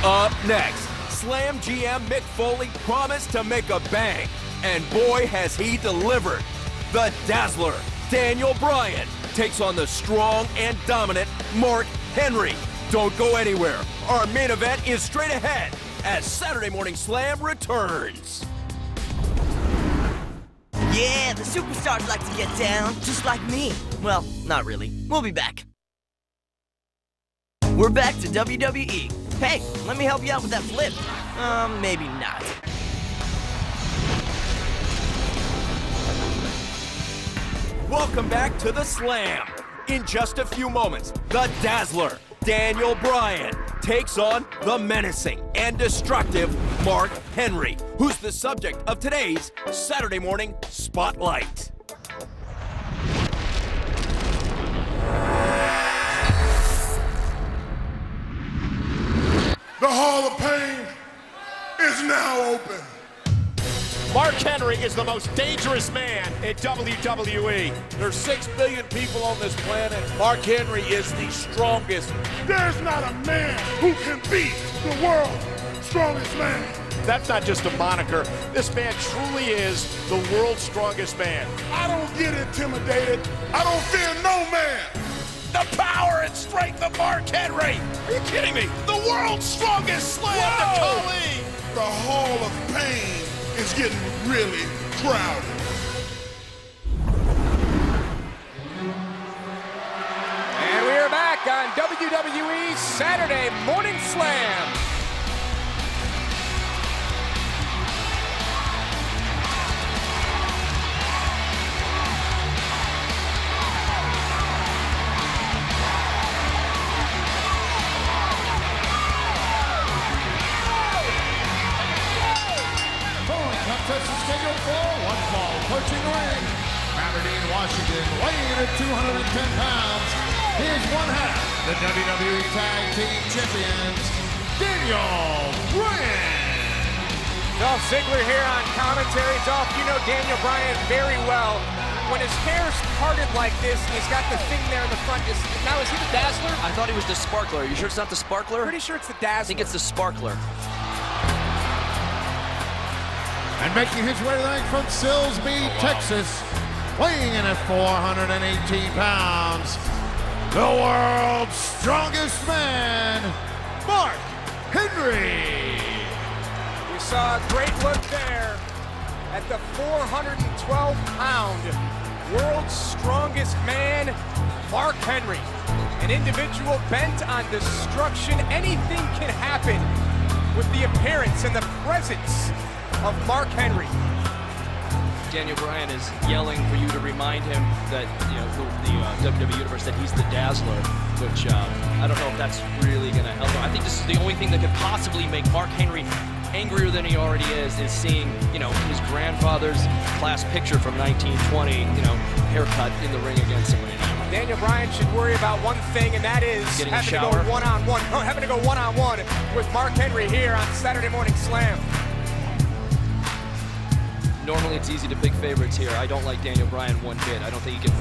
Up next, Slam GM Mick Foley promised to make a bang, and boy has he delivered. The Dazzler, Daniel Bryan, takes on the strong and dominant Mark Henry. Don't go anywhere. Our main event is straight ahead as Saturday Morning Slam returns. Yeah, the superstars like to get down, just like me. Well, not really. We'll be back. We're back to WWE. Hey, let me help you out with that flip. Maybe not. Welcome back to the Slam. In just a few moments, the Dazzler, Daniel Bryan, takes on the menacing and destructive Mark Henry, who's the subject of today's Saturday Morning Spotlight. The Hall of Pain is now open. Mark Henry is the most dangerous man in WWE. There's 6 billion people on this planet. Mark Henry is the strongest. There's not a man who can beat the world's strongest man. That's not just a moniker. This man truly is the world's strongest man. I don't get intimidated. I don't fear no man. The power and strength of Mark Henry. Are you kidding me? The world's strongest slam to Khali. The Hall of Pain is getting really crowded. And we are back on WWE Saturday Morning Slam. Contest is scheduled for one fall, approaching the ring. Aberdeen, Washington, weighing in at 210 pounds. He is one half the WWE Tag Team Champions, Daniel Bryan. Dolph Ziggler here on commentary. Dolph, you know Daniel Bryan very well. When his hair's parted like this, he's got the thing there in the front. Is he the Dazzler? I thought he was the Sparkler. Are you sure it's not the Sparkler? Pretty sure it's the Dazzler. I think it's the Sparkler. And making his way to the ring from Silsbee, Texas, weighing in at 418 pounds, the world's strongest man, Mark Henry. We saw a great look there at the 412-pound world's strongest man, Mark Henry. An individual bent on destruction. Anything can happen with the appearance and the presence of Mark Henry. Daniel Bryan is yelling for you to remind him that, the WWE Universe, that he's the Dazzler, which I don't know if that's really going to help him. I think this is the only thing that could possibly make Mark Henry angrier than he already is seeing, his grandfather's class picture from 1920, haircut in the ring against him right now. Daniel Bryan should worry about one thing, and that is having to go one-on-one with Mark Henry here on Saturday Morning Slam. Normally it's easy to pick favorites here. I don't like Daniel Bryan one bit. I don't think he can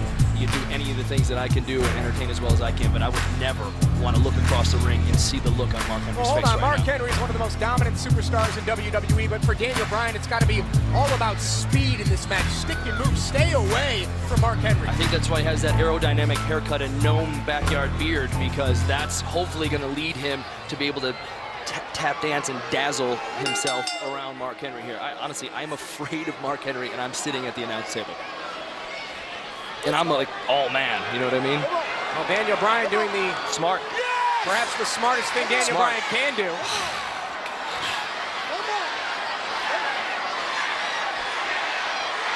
do any of the things that I can do and entertain as well as I can, but I would never want to look across the ring and see the look on Mark Henry's face right now. Mark Henry is one of the most dominant superstars in WWE, but for Daniel Bryan, it's got to be all about speed in this match. Stick your moves, stay away from Mark Henry. I think that's why he has that aerodynamic haircut and gnome backyard beard, because that's hopefully going to lead him to be able to tap dance and dazzle himself around Mark Henry here. Honestly, I'm afraid of Mark Henry, and I'm sitting at the announce table. And I'm like, oh man, you know what I mean? Well, Daniel Bryan doing the smart, perhaps the smartest thing Daniel Bryan can do.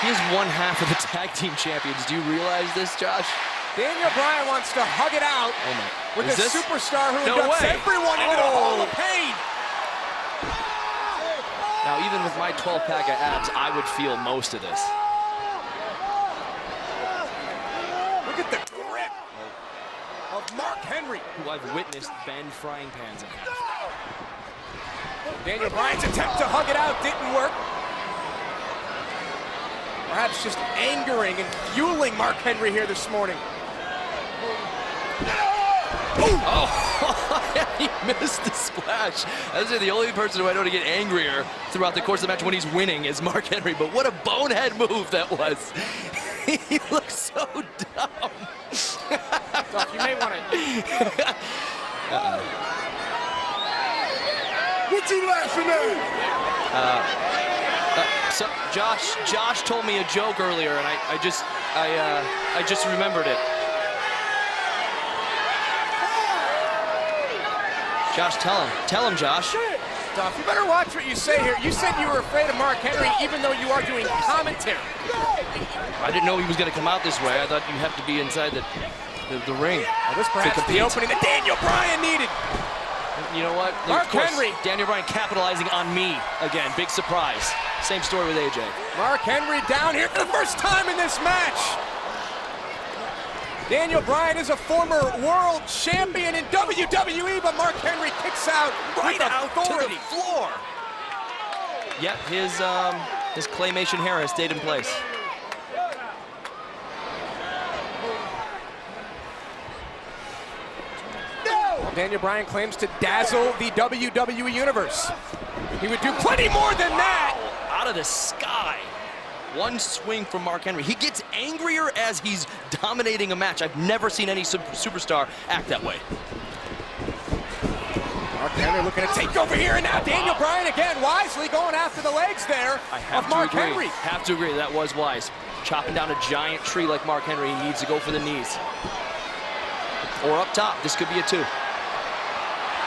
He is one half of the tag team champions. Do you realize this, Josh? Daniel Bryan wants to hug it out with a superstar who inducts everyone into the Hall of Pain. Now, even with my 12-pack of abs, I would feel most of this. Look at the grip of Mark Henry, who I've witnessed bend frying pans in half. Daniel Bryan's attempt to hug it out didn't work. Perhaps just angering and fueling Mark Henry here this morning. Oh, he missed the splash. That's the only person who I know to get angrier throughout the course of the match when he's winning is Mark Henry. But what a bonehead move that was. He looks so dumb. You may want to. What you laughing at? So Josh told me a joke earlier, and I just remembered it. Josh, tell him, Josh. Duff, you better watch what you say here. You said you were afraid of Mark Henry, even though you are doing commentary. I didn't know he was going to come out this way. I thought you have to be inside the ring. Well, this perhaps the opening that Daniel Bryan needed. You know what? Mark Henry. Daniel Bryan capitalizing on me again. Big surprise. Same story with AJ. Mark Henry down here for the first time in this match. Daniel Bryan is a former world champion in WWE, but Mark Henry kicks out Right with out authority. to the floor. Yep, his claymation hair has stayed in place. Daniel Bryan claims to dazzle the WWE Universe. He would do plenty more than that. Out of the sky. One swing from Mark Henry. He gets angrier as he's dominating a match. I've never seen any superstar act that way. Mark Henry looking to take over here, and now Daniel Bryan again wisely going after the legs there of Mark Henry. Have to agree, that was wise. Chopping down a giant tree like Mark Henry, he needs to go for the knees. Or up top, this could be a 2.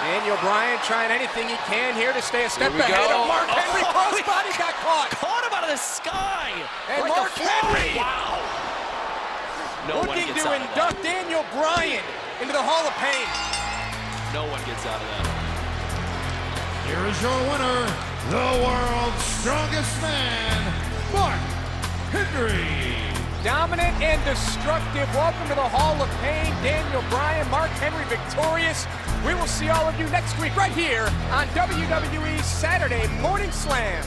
Daniel Bryan trying anything he can here to stay a step ahead of Mark Henry. Crossbody got caught. Caught him out of the sky. And like Mark Henry looking to induct Daniel Bryan into the Hall of Pain. No one gets out of that. Here is your winner, the world's strongest man, Mark Henry. Dominant and destructive. Welcome to the Hall of Pain. Daniel Bryan, Mark Henry victorious. We will see all of you next week right here on WWE Saturday Morning Slam.